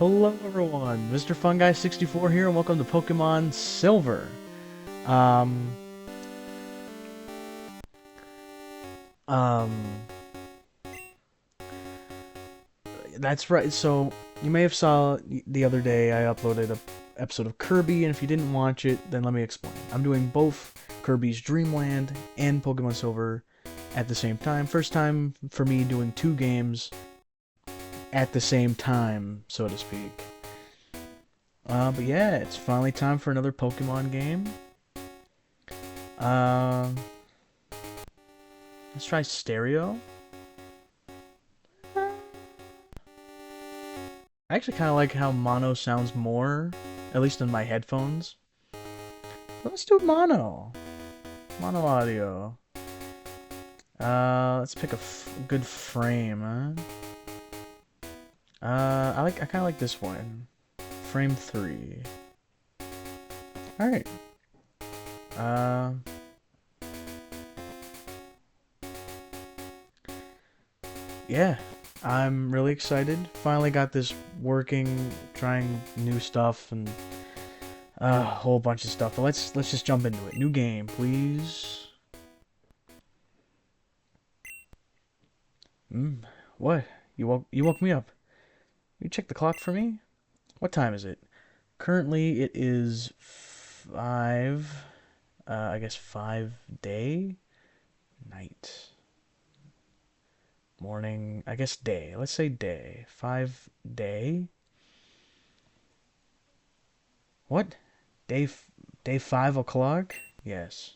Hello everyone, Mr. Fungi64 here, and welcome to Pokemon Silver. Um, um, that's right. So you may have saw the other day I uploaded a episode of Kirby, and if you didn't watch it, then let me explain. I'm doing both Kirby's Dreamland and Pokemon Silver at the same time. First time for me doing two games at the same time, so to speak. But yeah, it's finally time for another Pokemon game. Um, let's try stereo. I actually kind of like how mono sounds more, at least in my headphones. Let's do mono. Mono audio. Let's pick a good frame, huh? I kind of like this one. Frame 3. Alright. Uh... Yeah. I'm really excited. Finally got this working, trying new stuff, and a whole bunch of stuff. But let's just jump into it. New game, please. What? You woke me up. You check the clock for me? What time is it? Currently, it is 5. I guess 5 day, night, morning. I guess day. Let's say day. 5 day. What? Day day 5 o'clock? Yes.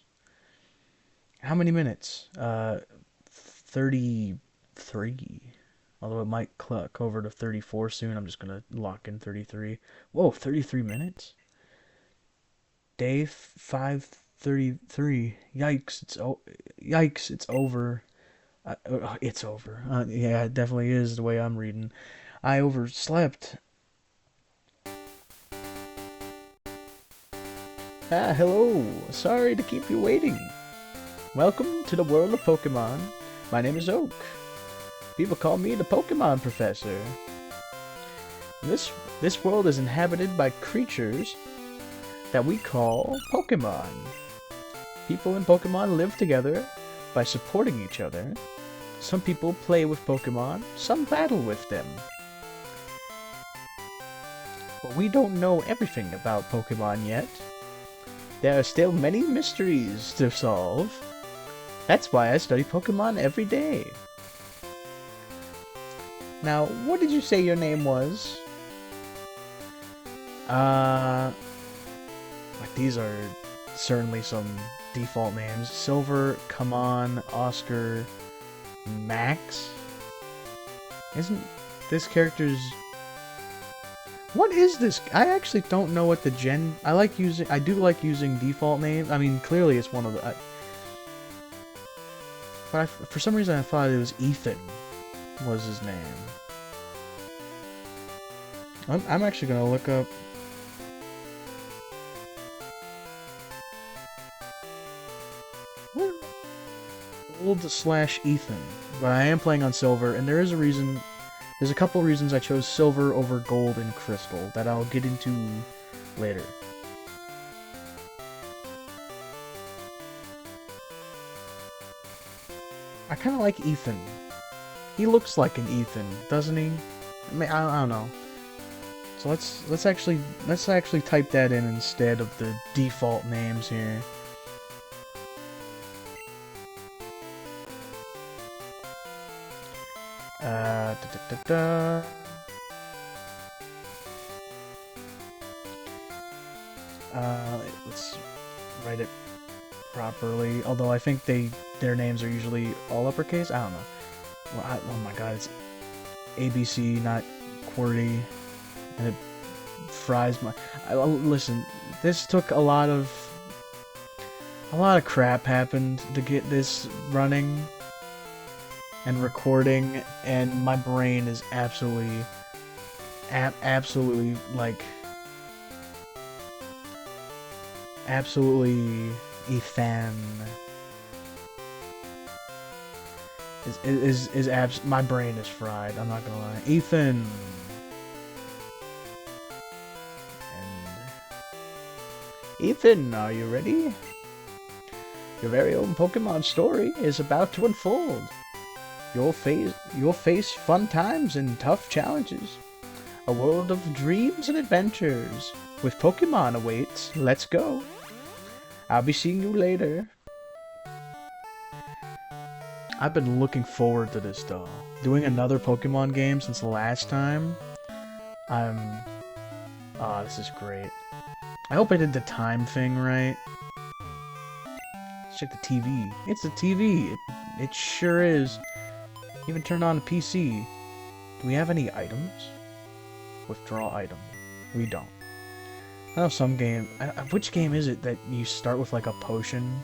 How many minutes? 33. Although it might click over to 34 soon. I'm just gonna lock in 33. Whoa, 33 minutes? Day 5:33. Yikes! Yikes! It's over. It's over. Yeah, it definitely is the way I'm reading. I overslept. Hello. Sorry to keep you waiting. Welcome to the world of Pokemon. My name is Oak. People call me the Pokemon Professor. This world is inhabited by creatures that we call Pokemon. People and Pokemon live together by supporting each other. Some people play with Pokemon, some battle with them. But we don't know everything about Pokemon yet. There are still many mysteries to solve. That's why I study Pokemon every day. Now, what did you say your name was? These are certainly some default names. Silver, Come On, Oscar, Max? Isn't this character's... What is this? I actually don't know what the gen... I do like using default names. I mean, clearly it's one of the... But for some reason I thought it was Ethan was his name. I'm actually gonna look up... Gold/Ethan. But I am playing on Silver, and there is a reason... There's a couple reasons I chose Silver over Gold and Crystal that I'll get into later. I kind of like Ethan. He looks like an Ethan, doesn't he? I mean, I don't know. So let's actually type that in instead of the default names here. Let's write it properly. Although I think their names are usually all uppercase. I don't know. Well, oh my god, it's ABC, not QWERTY, and it fries my. Listen, this took a lot of crap happened to get this running and recording, and my brain is absolutely Ethan my brain is fried, I'm not gonna lie. Ethan. Ethan, are you ready? Your very own Pokemon story is about to unfold. You'll face fun times and tough challenges. A world of dreams and adventures. With Pokemon awaits. Let's go. I'll be seeing you later. I've been looking forward to this though. Doing another Pokemon game since the last time. This is great. I hope I did the time thing right. Let's check the TV. It's the TV. It sure is. Even turned on a PC. Do we have any items? Withdraw item. We don't. I know some game... which game is it that you start with like a potion?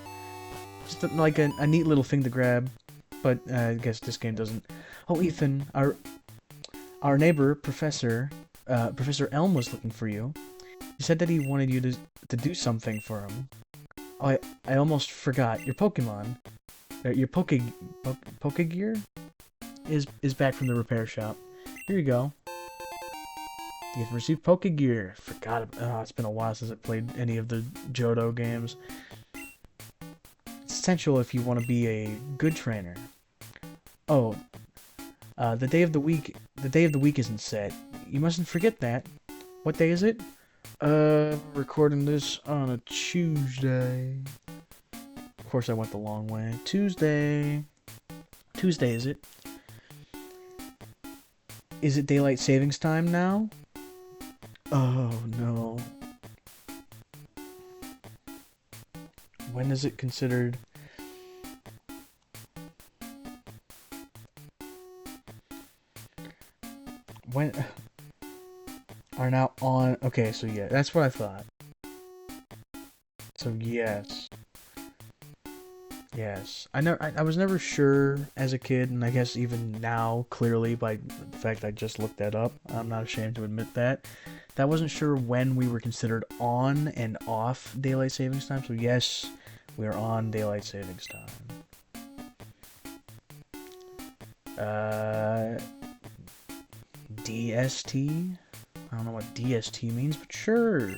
Just like a neat little thing to grab. But I guess this game doesn't. Oh, Ethan, our neighbor, Professor Elm was looking for you. He said that he wanted you to do something for him. Oh, I almost forgot. Your Pokemon. Your Pokegear? Is back from the repair shop. Here you go. You've received Pokegear. Forgot. It's been a while since I played any of the Johto games. It's essential if you want to be a good trainer. Oh, the day of the week isn't set. You mustn't forget that. What day is it? Recording this on a Tuesday. Of course, I went the long way. Tuesday. Tuesday, is it? Is it daylight savings time now? Oh, no. When is it considered? When are now on? Okay, so yeah, that's what I thought. So yes. Yes. I was never sure as a kid, and I guess even now, clearly, by the fact I just looked that up, I'm not ashamed to admit that. I wasn't sure when we were considered on and off daylight savings time, so yes, we are on daylight savings time. DST? I don't know what DST means, but sure.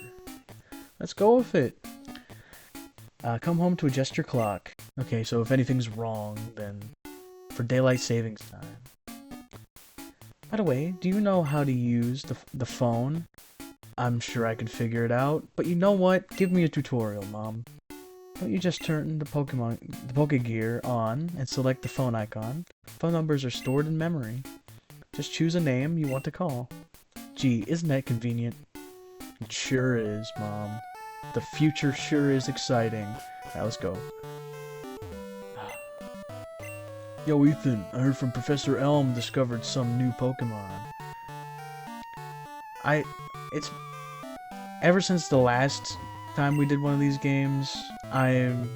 Let's go with it. Come home to adjust your clock. Okay, so if anything's wrong, then for daylight savings time. By the way, do you know how to use the phone? I'm sure I could figure it out, but you know what? Give me a tutorial, Mom. Don't you just turn the Pokegear on and select the phone icon? Phone numbers are stored in memory. Just choose a name you want to call. Gee, isn't that convenient? It sure is, Mom. The future sure is exciting. Alright, let's go. Yo, Ethan, I heard from Professor Elm discovered some new Pokemon. It's... Ever since the last time we did one of these games, I'm...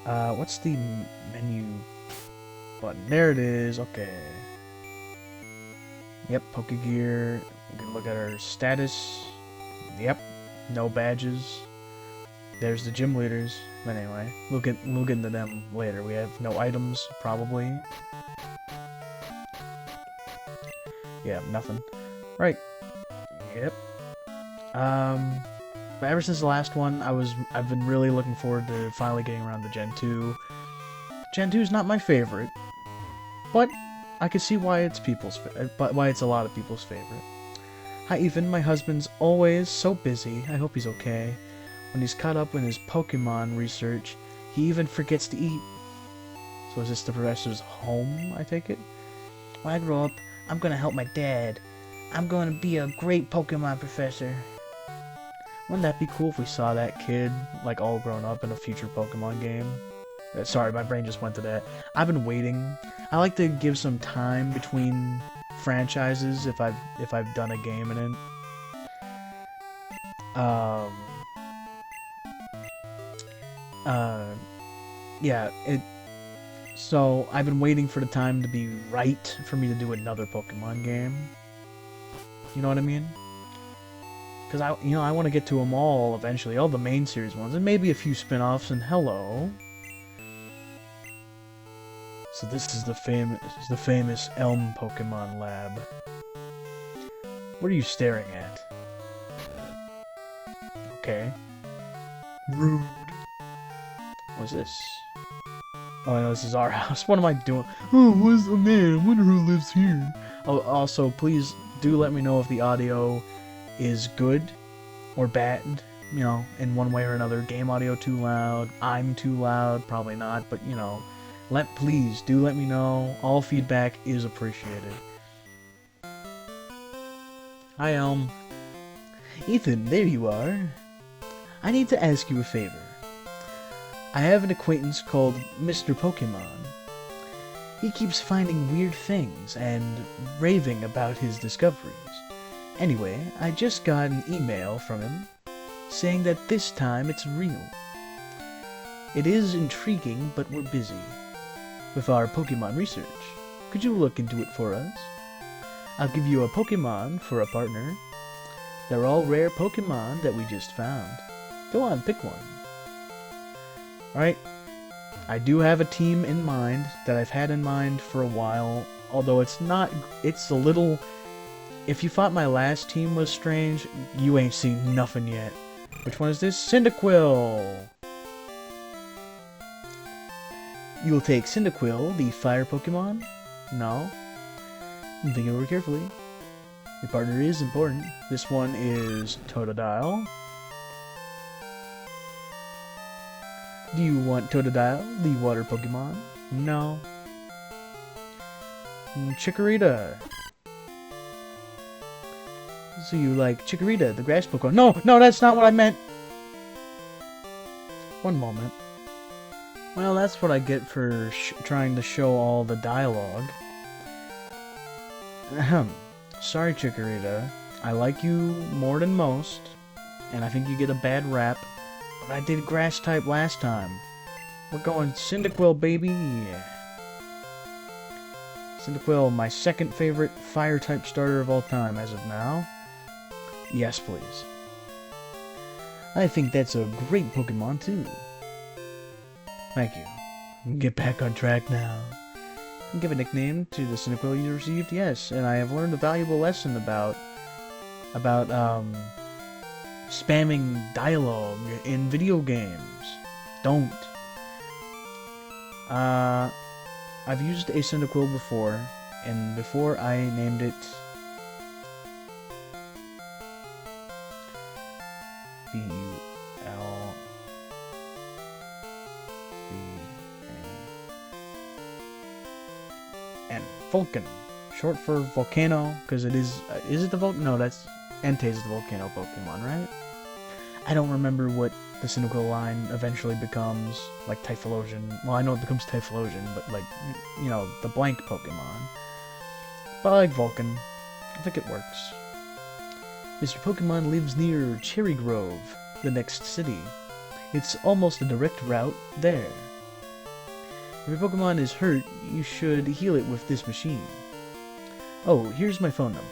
what's the menu button? There it is, okay. Yep, Pokegear. We can look at our status. Yep, no badges. There's the gym leaders. But anyway, we'll get into them later. We have no items, probably. Yeah, nothing. Right. Yep. But ever since the last one, I've been really looking forward to finally getting around to Gen 2. Gen 2 is not my favorite, but I can see why it's why it's a lot of people's favorite. Hi, Ethan. My husband's always so busy. I hope he's okay. When he's caught up in his Pokemon research, he even forgets to eat. So is this the professor's home, I take it? When I grow up, I'm gonna help my dad. I'm gonna be a great Pokemon professor. Wouldn't that be cool if we saw that kid, like, all grown up in a future Pokemon game? Sorry, my brain just went to that. I've been waiting. I like to give some time between franchises if I've done a game in it. Yeah, so I've been waiting for the time to be right for me to do another Pokemon game. You know what I mean? Because I want to get to them all eventually, all the main series ones, and maybe a few spin-offs, and hello. So this is the famous Elm Pokemon Lab. What are you staring at? Okay. Rude. What's this? Oh, no, this is our house. What am I doing? Oh, what's the man? I wonder who lives here. Oh, also, please do let me know if the audio is good or bad, you know, in one way or another. Game audio too loud, I'm too loud, probably not, but, you know, please do let me know. All feedback is appreciated. Hi, Elm. Ethan, there you are. I need to ask you a favor. I have an acquaintance called Mr. Pokémon. He keeps finding weird things and raving about his discoveries. Anyway, I just got an email from him saying that this time it's real. It is intriguing, but we're busy with our Pokémon research. Could you look into it for us? I'll give you a Pokémon for a partner. They're all rare Pokémon that we just found. Go on, pick one. Alright, I do have a team in mind that I've had in mind for a while, although it's a little... If you thought my last team was strange, you ain't seen nothing yet. Which one is this? Cyndaquil! You'll take Cyndaquil, the fire Pokemon? No? I'm thinking over carefully. Your partner is important. This one is Totodile. Do you want Totodile, the water Pokemon? No. Chikorita. So you like Chikorita, the grass Pokemon? No, no, that's not what I meant. One moment. Well, that's what I get for trying to show all the dialogue. Ahem. Sorry, Chikorita. I like you more than most, and I think you get a bad rap. But I did grass type last time. We're going Cyndaquil, baby. Cyndaquil, my second favorite fire type starter of all time as of now. Yes, please. I think that's a great Pokemon too. Thank you. Get back on track now. Give a nickname to the Cyndaquil you received. Yes, and I have learned a valuable lesson about spamming dialogue in video games. Don't. I've used a Cyndaquil before, and before I named it V-U-L and Vulcan, short for Volcano, because it is it the Vulcan? No, that's Entei is the Volcano Pokemon, right? I don't remember what the Cyndaquil line eventually becomes, like Typhlosion. Well, I know it becomes Typhlosion, but like, you know, the blank Pokemon. But I like Vulcan. I think it works. Mr. Pokemon lives near Cherry Grove, the next city. It's almost a direct route there. If your Pokemon is hurt, you should heal it with this machine. Oh, here's my phone number.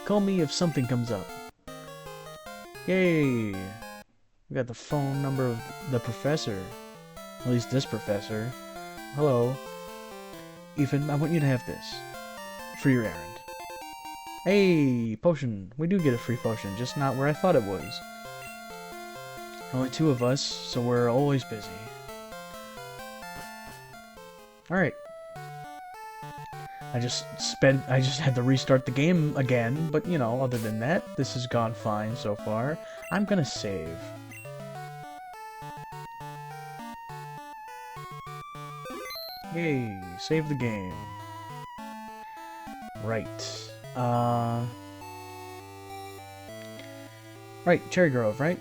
Call me if something comes up. Yay! We got the phone number of the professor. At least this professor. Hello. Ethan, I want you to have this. For your errand. Hey! Potion. We do get a free potion, just not where I thought it was. Only two of us, so we're always busy. Alright. I just had to restart the game again, but you know, other than that, this has gone fine so far. I'm gonna save. Yay, save the game. Right. Right, Cherry Grove, right?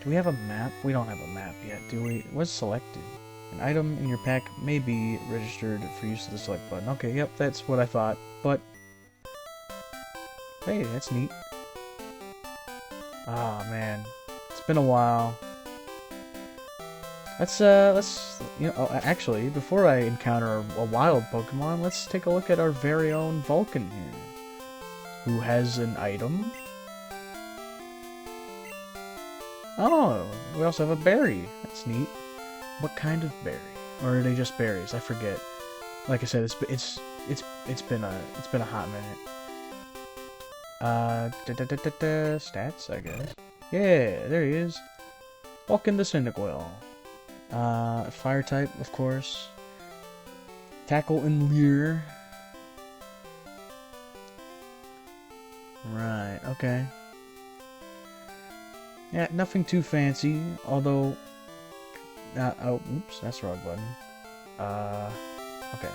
Do we have a map? We don't have a map yet, do we? What's selected? An item in your pack may be registered for use of the select button. Okay, yep, that's what I thought, but... Hey, that's neat. Ah, man. It's been a while. Let's, you know, actually, before I encounter a wild Pokemon, let's take a look at our very own Vulcan here. Who has an item? Oh, we also have a berry. That's neat. What kind of berry? Or are they just berries? I forget. Like I said, it's been a hot minute. Stats, I guess. Yeah, there he is. Welcome to Cyndaquil. Fire type, of course. Tackle and Leer. Right, okay. Yeah, nothing too fancy, although... oh, oops, that's the wrong button. Okay.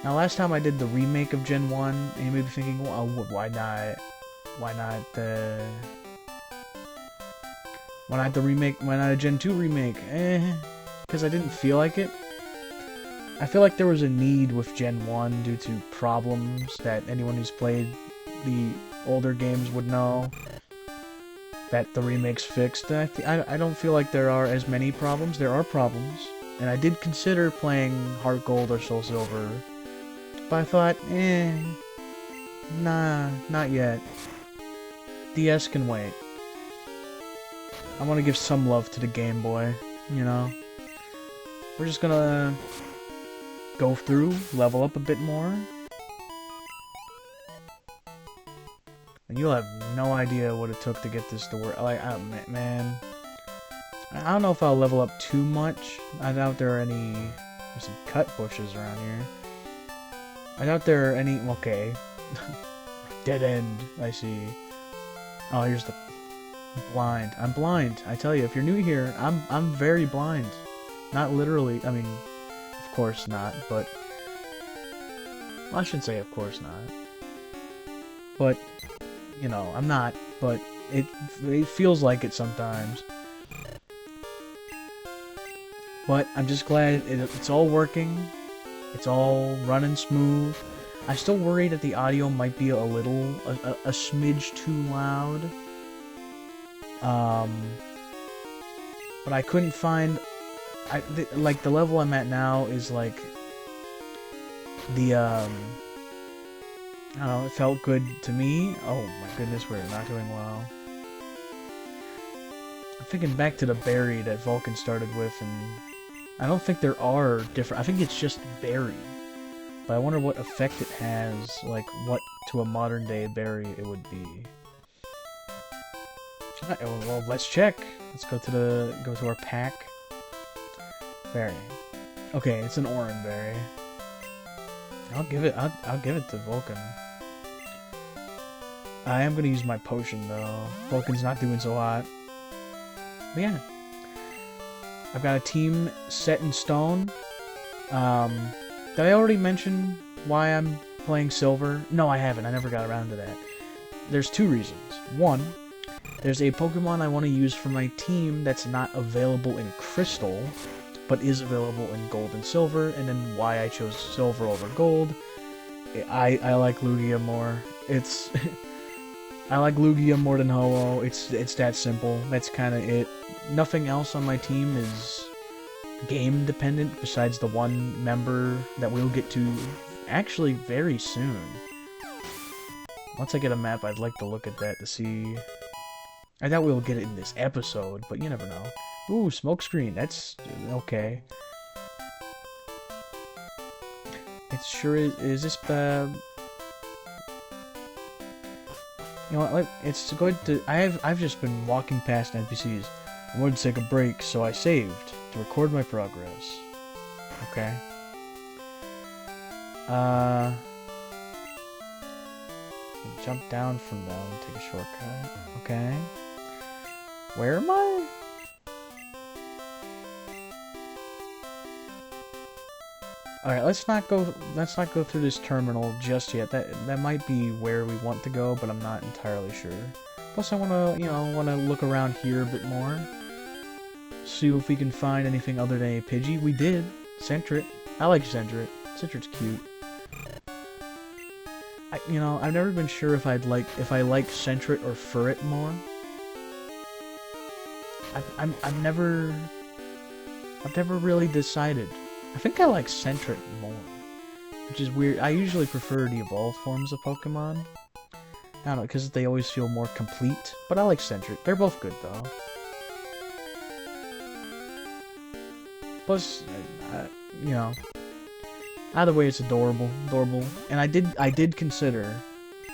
Now, last time I did the remake of Gen 1, and you may be thinking, well, why not the remake, why not a Gen 2 remake? Because I didn't feel like it. I feel like there was a need with Gen 1 due to problems that anyone who's played the older games would know that the remakes fixed. I don't feel like there are as many problems. There are problems, and I did consider playing Heart Gold or Soul Silver, but I thought, nah, not yet. DS can wait. I want to give some love to the Game Boy, you know? We're just gonna go through, level up a bit more. And you'll have no idea what it took to get this to work. Like, man. I don't know if I'll level up too much. I doubt there are any... There's some cut bushes around here. I doubt there are any... Okay. Dead end, I see. Oh, here's the... Blind. I'm blind. I tell you, if you're new here, I'm very blind. Not literally. I mean, of course not, but... Well, I shouldn't say of course not. But, you know, I'm not, but it feels like it sometimes. But I'm just glad it's all working. It's all running smooth. I still worry that the audio might be a little, a smidge too loud. But I couldn't find... like, the level I'm at now is, like... The, I don't know, it felt good to me. Oh my goodness, we're not doing well. I'm thinking back to the berry that Vulcan started with, and... I don't think there are different... I think it's just berry. But I wonder what effect it has, like, what to a modern-day berry it would be. Well, let's check. Let's go to our pack. Berry. Okay, it's an orange berry. I'll give it to Vulcan. I am gonna use my potion though. Vulcan's not doing so hot. But yeah. I've got a team set in stone. Did I already mention why I'm playing Silver? No, I haven't. I never got around to that. There's two reasons. One, there's a Pokemon I want to use for my team that's not available in Crystal, but is available in Gold and Silver, and then why I chose Silver over Gold. I like Lugia more. It's... I like Lugia more than Ho-Oh. It's that simple. That's kind of it. Nothing else on my team is game dependent besides the one member that we'll get to actually very soon. Once I get a map, I'd like to look at that to see... I doubt we'll get it in this episode, but you never know. Ooh, smokescreen. That's okay. It sure is this you know what, it's good to... I've just been walking past NPCs. I wanted to take a break, so I saved to record my progress. Okay. Jump down from them, take a shortcut. Okay. Where am I? Alright, let's not go through this terminal just yet. That might be where we want to go, but I'm not entirely sure. Plus I wanna look around here a bit more. See if we can find anything other than a Pidgey. We did. Sentret. I like Sentret. Sentret's cute. I've never been sure if I like Sentret or Furret more. I've never really decided. I think I like Sentret more, which is weird. I usually prefer the evolved forms of Pokemon. I don't know, because they always feel more complete. But I like Sentret. They're both good though. Plus, either way, it's adorable, and I did consider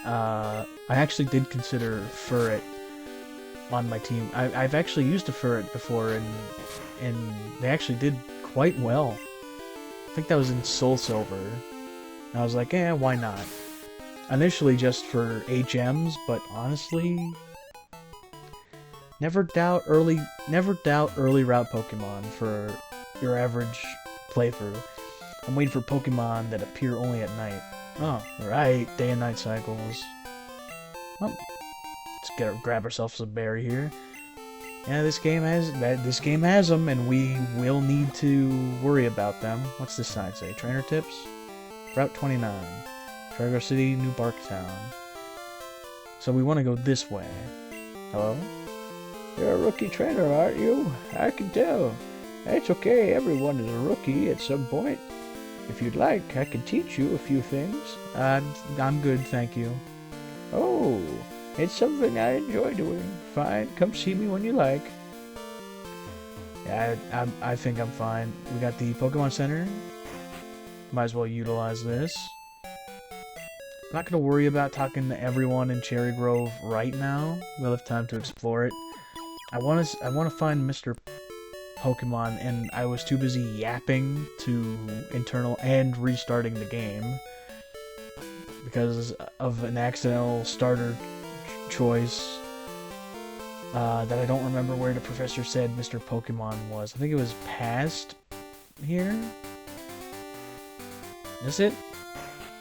I actually did consider Furret on my team. I've actually used a Furret before, and they actually did quite well. I think that was in Soul Silver. And I was like, why not? Initially just for HMs, but honestly, never doubt early route Pokemon for your average playthrough. I'm waiting for Pokemon that appear only at night. Oh, right, day and night cycles. Well, let's grab ourselves a berry here. Yeah, this game has them, and we will need to worry about them. What's this sign say? Trainer tips? Route 29. Trigger City, New Barktown. So we want to go this way. Hello? You're a rookie trainer, aren't you? I can tell. It's okay, everyone is a rookie at some point. If you'd like, I can teach you a few things. I'm good, thank you. Oh, it's something I enjoy doing. Fine, come see me when you like. Yeah, I think I'm fine. We got the Pokemon Center. Might as well utilize this. I'm not going to worry about talking to everyone in Cherry Grove right now. We'll have time to explore it. I want to find Mr. Pokemon, and I was too busy yapping to internal and restarting the game because of an accidental starter choice that I don't remember where the professor said Mr. Pokemon was. I think it was past here. Is it?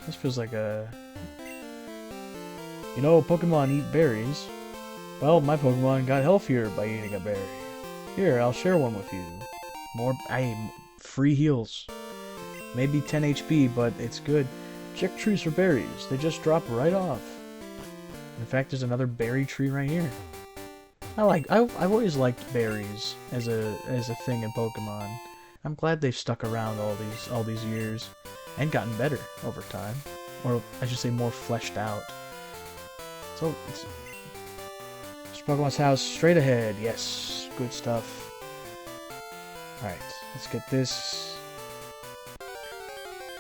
This feels like a... You know, Pokemon eat berries. Well, my Pokemon got healthier by eating a berry. Here, I'll share one with you. Free heals. Maybe 10 HP, but it's good. Check trees for berries. They just drop right off. In fact, there's another berry tree right here. I've always liked berries as a thing in Pokemon. I'm glad they've stuck around all these years and gotten better over time, or I should say more fleshed out. So it's Pokemon's house straight ahead. Yes, good stuff. All right, let's get this.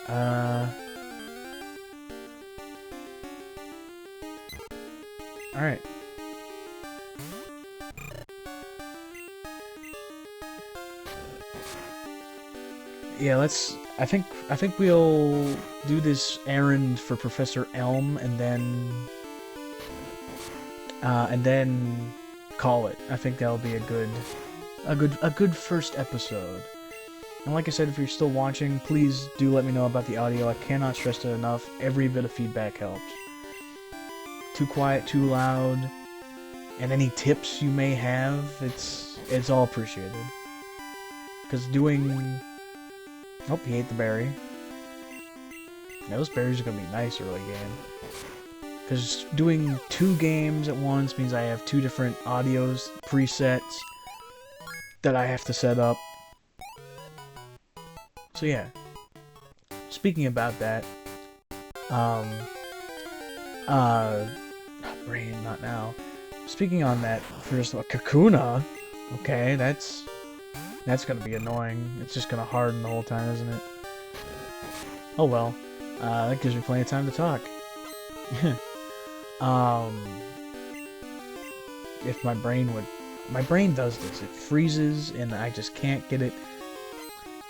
All right. Yeah, I think we'll do this errand for Professor Elm and then call it. I think that'll be a good first episode. And like I said, if you're still watching, please do let me know about the audio. I cannot stress it enough. Every bit of feedback helps. Too quiet, too loud, and any tips you may have, it's all appreciated. Because doing... Oh, he ate the berry. Yeah, those berries are going to be nice early game. Because doing 2 games at once means I have 2 different audios, presets, that I have to set up. So yeah. Speaking about that, brain, not now. Speaking on that, first of all, Kakuna, okay, that's gonna be annoying. It's just gonna harden the whole time, isn't it? Oh well. That gives me plenty of time to talk. If my brain would... My brain does this. It freezes, and I just can't get it...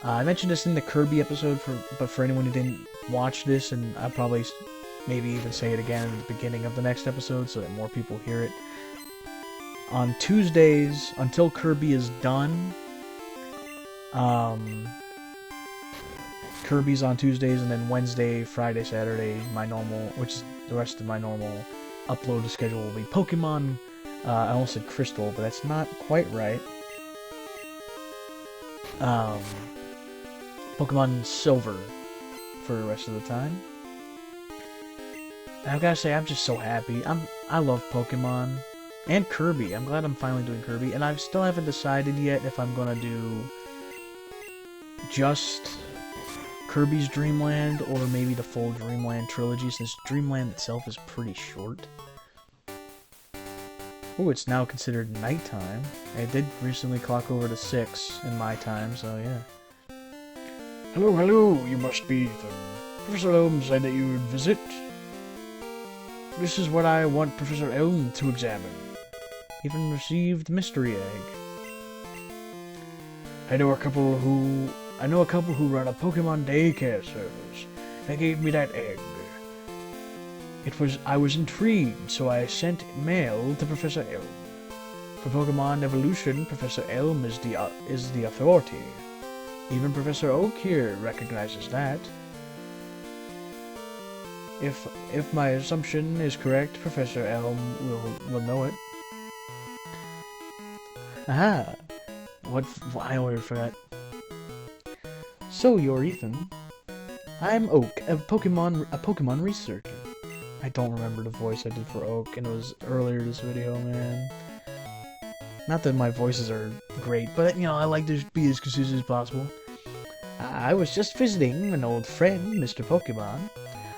I mentioned this in the Kirby episode, but for anyone who didn't watch this, and I'll probably maybe even say it again in the beginning of the next episode so that more people hear it. On Tuesdays, until Kirby is done... Kirby's on Tuesdays, and then Wednesday, Friday, Saturday, my normal, which is the rest of my normal upload schedule will be Pokemon. I almost said Crystal, but that's not quite right. Pokemon Silver for the rest of the time. And I've gotta say, I'm just so happy. I love Pokemon and Kirby. I'm glad I'm finally doing Kirby, and I still haven't decided yet if I'm gonna do just Kirby's Dreamland or maybe the full Dreamland trilogy, since Dreamland itself is pretty short. Oh, it's now considered nighttime. I did recently clock over to 6 in my time, so yeah. Hello, you must be the Professor Elm said that you would visit. This is what I want Professor Elm to examine. Even received mystery egg. I know a couple who run a Pokemon daycare service. They gave me that egg. I was intrigued, so I sent mail to Professor Elm. For Pokemon evolution, Professor Elm is the authority. Even Professor Oak here recognizes that. If my assumption is correct, Professor Elm will know it. Aha! I already forgot. So you're Ethan. I'm Oak, a Pokemon researcher. I don't remember the voice I did for Oak, and it was earlier this video, man. Not that my voices are great, but you know, I like to be as consistent as possible. I was just visiting an old friend, Mr. Pokemon.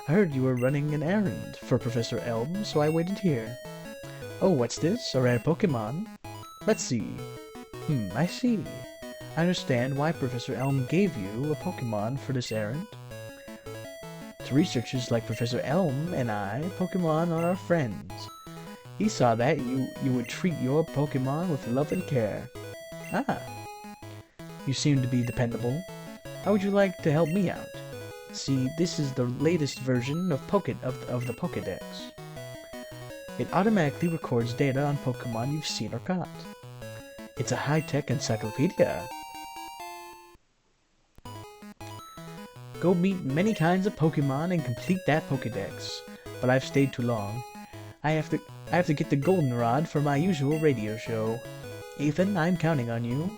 I heard you were running an errand for Professor Elm, so I waited here. Oh, what's this? A rare Pokemon? Let's see. I see. I understand why Professor Elm gave you a Pokemon for this errand. To researchers like Professor Elm and I, Pokemon are our friends. He saw that you would treat your Pokemon with love and care. Ah. You seem to be dependable. How would you like to help me out? See, this is the latest version of the Pokédex. It automatically records data on Pokemon you've seen or caught. It's a high-tech encyclopedia. Go meet many kinds of Pokemon and complete that Pokédex. But I've stayed too long. I have to get the goldenrod for my usual radio show. Ethan, I'm counting on you.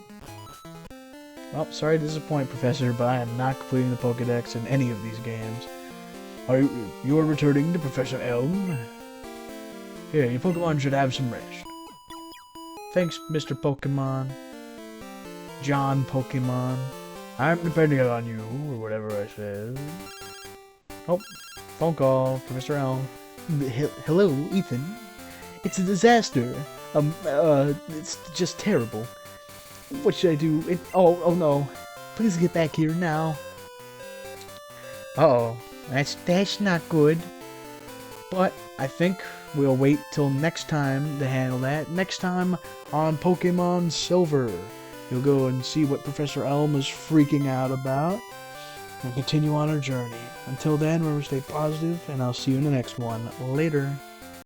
Well, sorry to disappoint, Professor, but I am not completing the Pokédex in any of these games. You are returning to Professor Elm? Here, your Pokemon should have some rest. Thanks, Mr. Pokemon. John Pokemon. I'm depending on you, or whatever I said. Oh, phone call, Professor Elm. Hello, Ethan. It's a disaster. It's just terrible. What should I do? Oh no. Please get back here now. Uh-oh. That's not good. But I think we'll wait till next time to handle that. Next time on Pokemon Silver. You'll go and see what Professor Elm is freaking out about. And continue on our journey. Until then, remember to stay positive, and I'll see you in the next one. Later.